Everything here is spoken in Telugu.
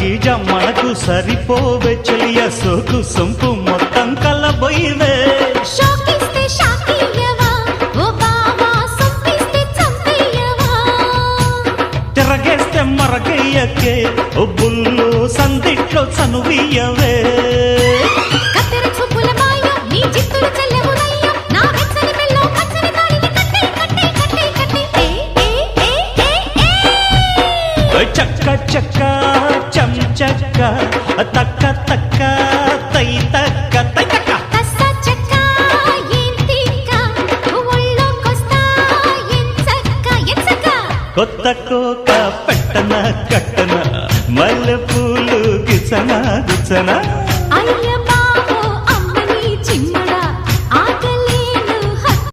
గీజ మనకు సరిపోవే చెలియ సోకు సొంపు మొత్తం కలబోయివే షోకిస్తే షాకియవా ఓ బావా సొప్పిస్తే చంపేయవా తిరగేస్తే మరగయ్యకే ఓ బుల్లు సందిట్లో చనువియవే కత్తెర చూపుల మాయ నీ జిత్తులు చెల్లెవునయ్య నా వెచ్చని మెల్లో పచ్చని తాళిని కట్టే కట్టే కట్టే కట్టే ఏ చక్క చక్క చం చక్క తక్క తక్క తై తక్క తై తక్క కస్సా చెక్క ఏం తిక్క ఒళ్ళోకొస్తా ఎంచక్క కొత్త కోక పెట్టన కట్టన మల్లె పూలు గిచన గిచన అయ్య